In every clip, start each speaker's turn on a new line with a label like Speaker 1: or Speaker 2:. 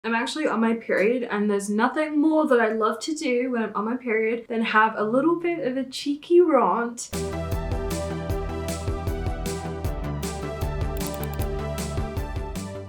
Speaker 1: I'm actually on my period, and there's nothing more that I love to do when I'm on my period than have a little bit of a cheeky rant.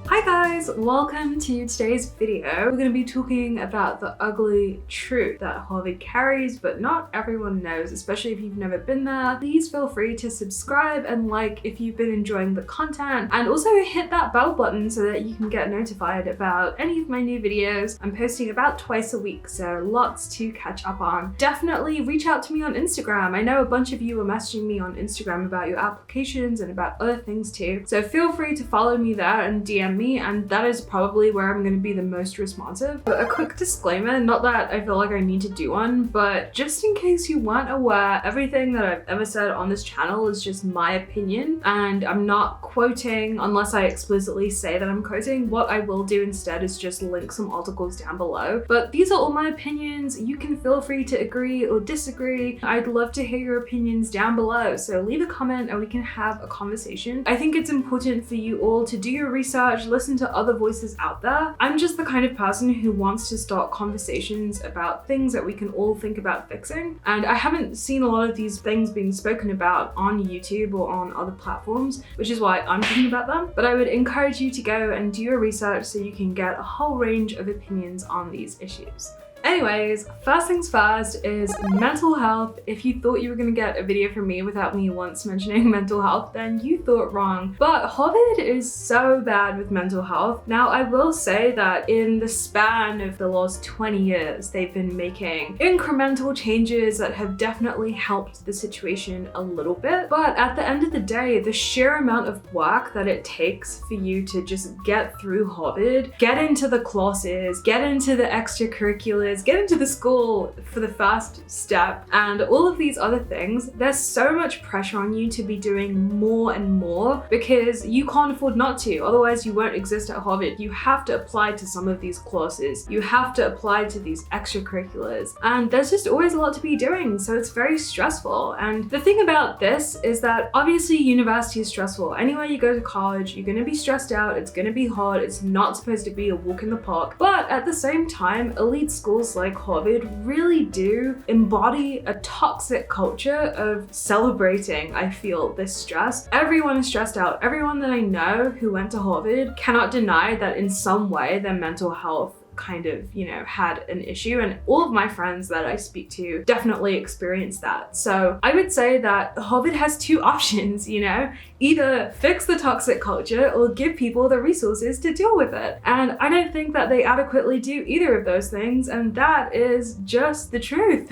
Speaker 1: Hi guys, welcome to today's video. We're going to be talking about the ugly truth that Harvard carries, but not everyone knows, especially if you've never been there. Please feel free to subscribe and like if you've been enjoying the content, and also hit that bell button so that you can get notified about any of my new videos. I'm posting about twice a week, so lots to catch up on. Definitely reach out to me on Instagram. I know a bunch of you are messaging me on Instagram about your applications and about other things too, so feel free to follow me there and DM me, and that is probably where I'm going to be the most responsive. But a quick disclaimer, not that I feel like I need to do one, but just in case you weren't aware, everything that I've ever said on this channel is just my opinion, and I'm not quoting unless I explicitly say that I'm quoting. What I will do instead is just link some articles down below. But these are all my opinions. You can feel free to agree or disagree. I'd love to hear your opinions down below, so leave a comment and we can have a conversation. I think it's important for you all to do your research, listen to other voices out there. I'm just the kind of person who wants to start conversations about things that we can all think about fixing, and I haven't seen a lot of these things being spoken about on YouTube or on other platforms, which is why I'm talking about them. But I would encourage you to go and do your research so you can get a whole range of opinions on these issues. Anyways, first things first is mental health. If you thought you were gonna get a video from me without me once mentioning mental health, then you thought wrong. But Harvard is so bad with mental health. Now, I will say that in the span of the last 20 years, they've been making incremental changes that have definitely helped the situation a little bit. But at the end of the day, the sheer amount of work that it takes for you to just get through Harvard, get into the classes, get into the extracurriculars, get into the school for the first step, and all of these other things, there's so much pressure on you to be doing more and more because you can't afford not to. Otherwise, you won't exist at Harvard. You have to apply to some of these courses. You have to apply to these extracurriculars, and there's just always a lot to be doing, so it's very stressful. And the thing about this is that obviously university is stressful. Anywhere you go to college, you're gonna be stressed out, it's gonna be hard, it's not supposed to be a walk in the park. But at the same time, elite schools like Harvard really do embody a toxic culture of celebrating, I feel, this stress. Everyone is stressed out. Everyone that I know who went to Harvard cannot deny that in some way their mental health kind of, had an issue, and all of my friends that I speak to definitely experience that. So I would say that Harvard has two options, either fix the toxic culture or give people the resources to deal with it. And I don't think that they adequately do either of those things, and that is just the truth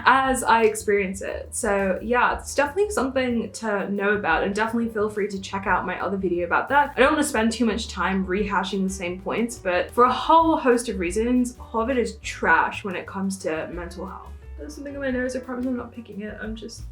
Speaker 1: as I experience it. So yeah, it's definitely something to know about, and definitely feel free to check out my other video about that. I don't want to spend too much time rehashing the same points, but for a whole host of reasons, Harvard is trash when it comes to mental health. There's something in my nose, I promise I'm not picking it, I'm just,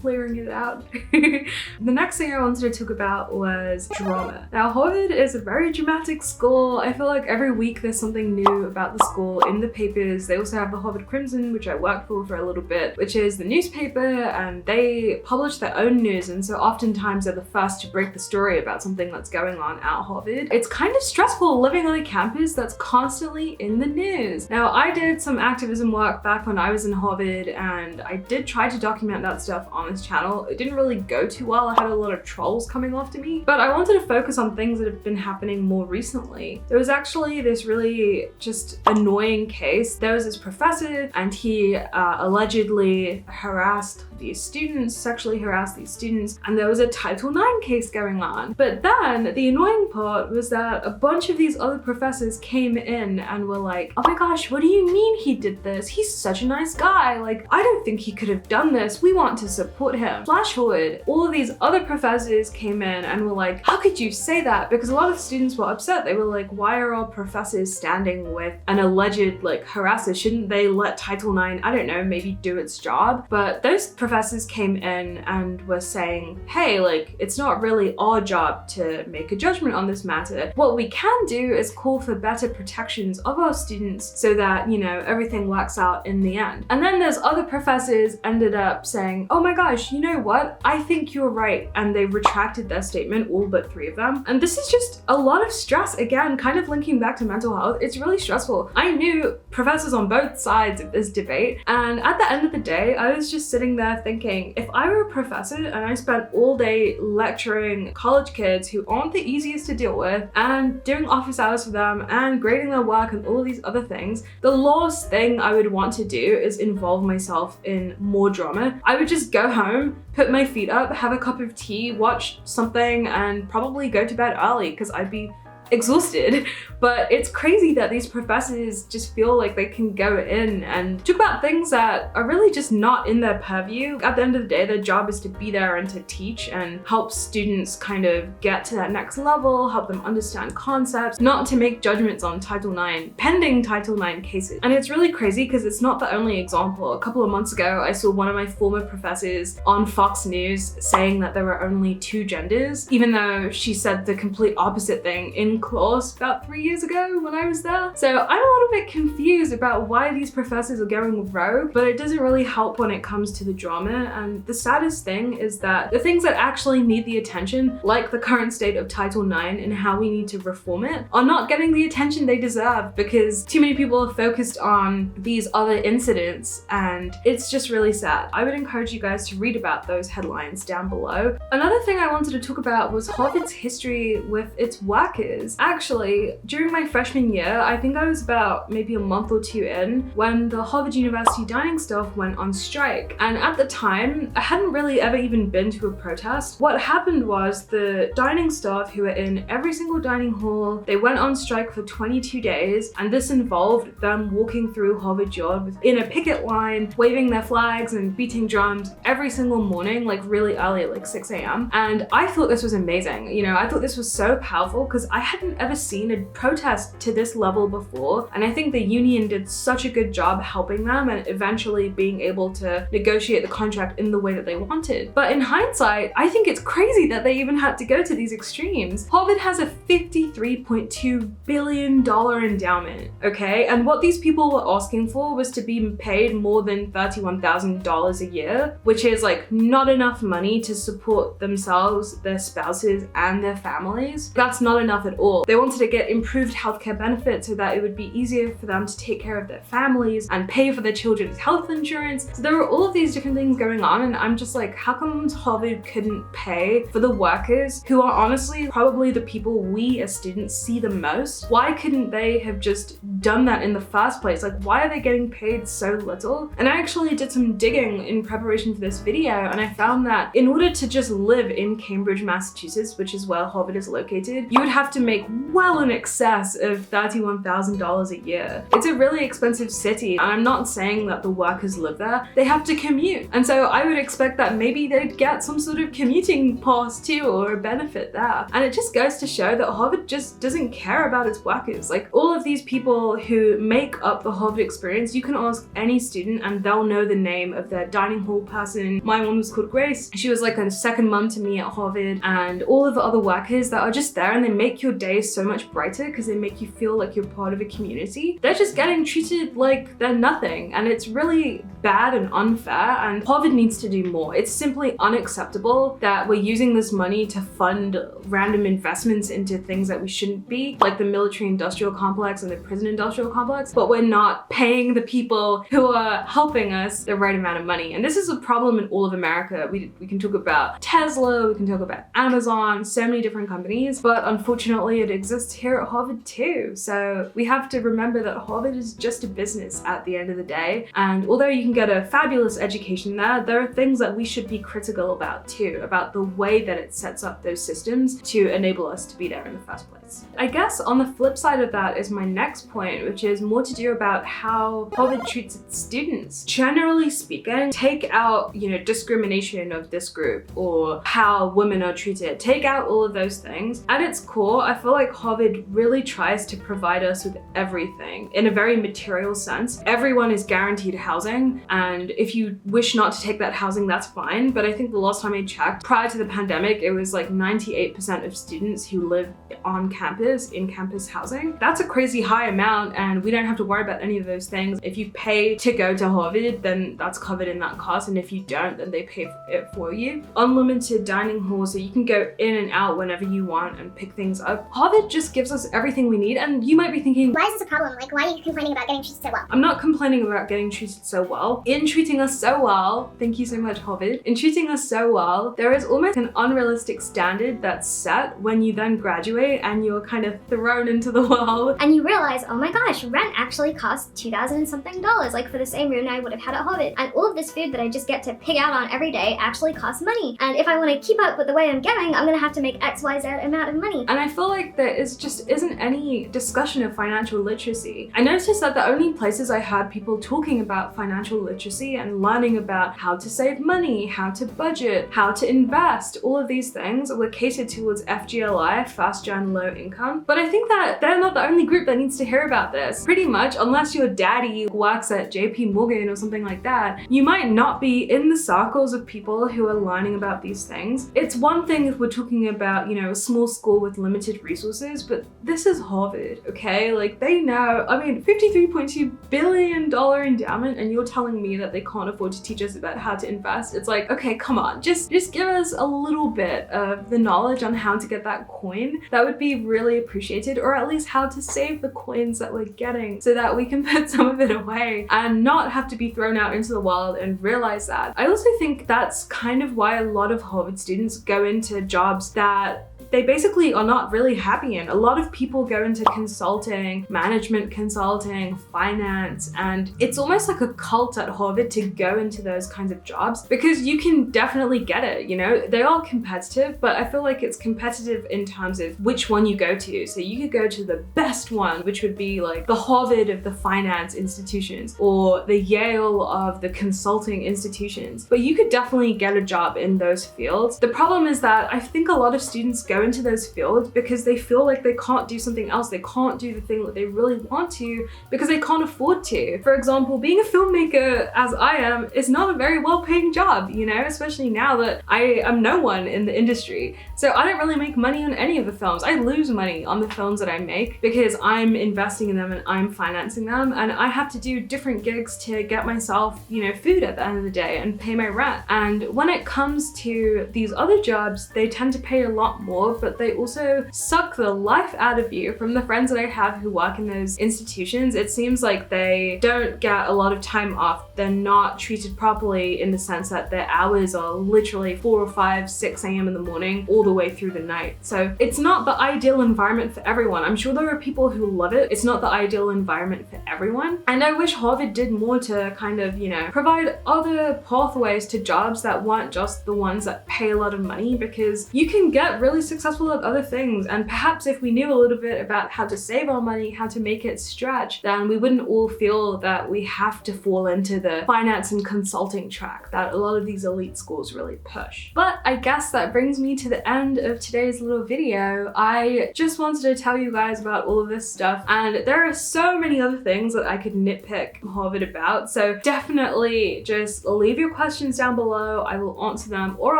Speaker 1: clearing it out. The next thing I wanted to talk about was drama. Now, Harvard is a very dramatic school. I feel like every week there's something new about the school in the papers. They also have the Harvard Crimson, which I worked for a little bit, which is the newspaper, and they publish their own news, and so oftentimes they're the first to break the story about something that's going on at Harvard. It's kind of stressful living on a campus that's constantly in the news. Now, I did some activism work back when I was in Harvard, and I did try to document that stuff on this channel. It didn't really go too well. I had a lot of trolls coming after me, but I wanted to focus on things that have been happening more recently. There was actually this really just annoying case. There was this professor, and he allegedly harassed these students, sexually harassed these students, and there was a Title IX case going on. But then the annoying part was that a bunch of these other professors came in and were like, oh my gosh, what do you mean he did this? He's such a nice guy. Like, I don't think he could have done this. We want to support him. Flash forward, all of these other professors came in and were like, how could you say that? Because a lot of students were upset. They were like, why are all professors standing with an alleged harasser? Shouldn't they let Title IX, I don't know, maybe do its job? But those professors came in and were saying, hey, it's not really our job to make a judgment on this matter. What we can do is call for better protections of our students so that, everything works out in the end. And then those other professors ended up saying, oh my gosh, gosh, you know what? I think you're right. And they retracted their statement, all but 3 of them. And this is just a lot of stress. Again, kind of linking back to mental health. It's really stressful. I knew professors on both sides of this debate. And at the end of the day, I was just sitting there thinking, if I were a professor and I spent all day lecturing college kids who aren't the easiest to deal with and doing office hours for them and grading their work and all of these other things, the last thing I would want to do is involve myself in more drama. I would just go home, put my feet up, have a cup of tea, watch something, and probably go to bed early because I'd be exhausted. But it's crazy that these professors just feel like they can go in and talk about things that are really just not in their purview. At the end of the day, their job is to be there and to teach and help students kind of get to that next level, help them understand concepts, not to make judgments on Title IX, pending Title IX cases. And it's really crazy because it's not the only example. A couple of months ago, I saw one of my former professors on Fox News saying that there were only 2 genders, even though she said the complete opposite thing in class about 3 years ago when I was there. So I'm a little bit confused about why these professors are going rogue, but it doesn't really help when it comes to the drama. And the saddest thing is that the things that actually need the attention, like the current state of Title IX and how we need to reform it, are not getting the attention they deserve because too many people are focused on these other incidents, and it's just really sad. I would encourage you guys to read about those headlines down below. Another thing I wanted to talk about was Harvard's history with its workers. Actually, during my freshman year, I think I was about maybe a month or 2 in when the Harvard University dining staff went on strike. And at the time, I hadn't really ever even been to a protest. What happened was the dining staff who were in every single dining hall, they went on strike for 22 days, and this involved them walking through Harvard Yard in a picket line, waving their flags and beating drums every single morning, like really early, like 6 a.m. And I thought this was amazing. You know, I thought this was so powerful because I hadn't ever seen a protest to this level before. And I think the union did such a good job helping them and eventually being able to negotiate the contract in the way that they wanted. But in hindsight, I think it's crazy that they even had to go to these extremes. Harvard has a $53.2 billion endowment, okay? And what these people were asking for was to be paid more than $31,000 a year, which is like not enough money to support themselves, their spouses, and their families. That's not enough at all. They wanted to get improved healthcare benefits so that it would be easier for them to take care of their families and pay for their children's health insurance. So there were all of these different things going on, and I'm just like, how come Harvard couldn't pay for the workers who are honestly probably the people we as students see the most? Why couldn't they have just done that in the first place? Like, why are they getting paid so little? And I actually did some digging in preparation for this video, and I found that in order to just live in Cambridge, Massachusetts, which is where Harvard is located, you would have to make well in excess of $31,000 a year. It's a really expensive city, and I'm not saying that the workers live there. They have to commute. And so I would expect that maybe they'd get some sort of commuting pass too, or a benefit there. And it just goes to show that Harvard just doesn't care about its workers. Like, all of these people who make up the Harvard experience, you can ask any student and they'll know the name of their dining hall person. My one was called Grace. She was like a second mom to me at Harvard, and all of the other workers that are just there, and they make your day so much brighter because they make you feel like you're part of a community. They're just getting treated like they're nothing, and it's really bad and unfair, and Harvard needs to do more. It's simply unacceptable that we're using this money to fund random investments into things that we shouldn't be, like the military industrial complex and the prison industrial complex, but we're not paying the people who are helping us the right amount of money. And this is a problem in all of America. We can talk about Tesla, we can talk about Amazon, so many different companies, but unfortunately it exists here at Harvard too. So we have to remember that Harvard is just a business at the end of the day. And although you can get a fabulous education there are things that we should be critical about too, about the way that it sets up those systems to enable us to be there in the first place. I guess on the flip side of that is my next point, which is more to do about how Harvard treats its students. Generally speaking, take out, discrimination of this group or how women are treated. Take out all of those things. At its core, I feel like Harvard really tries to provide us with everything in a very material sense. Everyone is guaranteed housing, and if you wish not to take that housing, that's fine. But I think the last time I checked, prior to the pandemic, it was like 98% of students who live on campus, in campus housing. That's a crazy high amount, and we don't have to worry about any of those things. If you pay to go to Harvard, then that's covered in that cost, and if you don't, then they pay for it for you. Unlimited dining halls, so you can go in and out whenever you want and pick things up. Harvard just gives us everything we need, and you might be thinking,
Speaker 2: why is this a problem? Like, why are you complaining about getting treated so well?
Speaker 1: I'm not complaining about getting treated so well. In treating us so well, thank you so much, Harvard. In treating us so well, there is almost an unrealistic standard that's set when you then graduate and you're kind of thrown into the world.
Speaker 2: And you realize, oh my gosh, rent actually costs $2,000 and something, like for the same room I would have had at Harvard. And all of this food that I just get to pig out on every day actually costs money. And if I want to keep up with the way I'm going, I'm gonna have to make XYZ amount of money.
Speaker 1: And I feel like there just isn't any discussion of financial literacy. I noticed that the only places I heard people talking about financial literacy and learning about how to save money, how to budget, how to invest, all of these things were catered towards FGLI, fast gen low income. But I think that they're not the only group that needs to hear about this. Pretty much, unless your daddy works at JP Morgan or something like that, you might not be in the circles of people who are learning about these things. It's one thing if we're talking about, you know, a small school with limited resources, but this is Harvard, okay? Like, they know, I mean, $53.2 billion endowment, and you're telling me that they can't afford to teach us about how to invest. It's like, okay, come on, just give us a little bit of the knowledge on how to get that coin. That would be really appreciated, or at least how to save the coins that we're getting so that we can put some of it away and not have to be thrown out into the world and realize that. I also think that's kind of why a lot of Harvard students go into jobs that they basically are not really happy in. A lot of people go into consulting, management consulting, finance, and it's almost like a cult at Harvard to go into those kinds of jobs because you can definitely get it, you know? They are competitive, but I feel like it's competitive in terms of which one you go to. So you could go to the best one, which would be like the Harvard of the finance institutions or the Yale of the consulting institutions, but you could definitely get a job in those fields. The problem is that I think a lot of students go into those fields because they feel like they can't do something else. They can't do the thing that they really want to because they can't afford to. For example, being a filmmaker, as I am, is not a very well-paying job, you know, especially now that I am no one in the industry. So I don't really make money on any of the films. I lose money on the films that I make because I'm investing in them and I'm financing them, and I have to do different gigs to get myself, you know, food at the end of the day and pay my rent. And when it comes to these other jobs, they tend to pay a lot more, but they also suck the life out of you. From the friends that I have who work in those institutions, it seems like they don't get a lot of time off. They're not treated properly in the sense that their hours are literally 4 or 5, 6 a.m. in the morning all the way through the night. So it's not the ideal environment for everyone. I'm sure there are people who love it. It's not the ideal environment for everyone. And I wish Harvard did more to kind of, you know, provide other pathways to jobs that weren't just the ones that pay a lot of money, because you can get really successful at other things. And perhaps if we knew a little bit about how to save our money, how to make it stretch, then we wouldn't all feel that we have to fall into the finance and consulting track that a lot of these elite schools really push. But I guess that brings me to the end of today's little video. I just wanted to tell you guys about all of this stuff, and there are so many other things that I could nitpick Harvard about, so definitely just leave your questions down below. I will answer them, or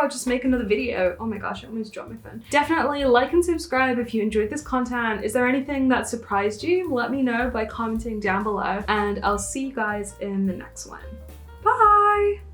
Speaker 1: I'll just make another video. Oh my gosh, I almost dropped my phone. Definitely like and subscribe if you enjoyed this content. Is there anything that surprised you? Let me know by commenting down below, and I'll see you guys in the next one. Bye!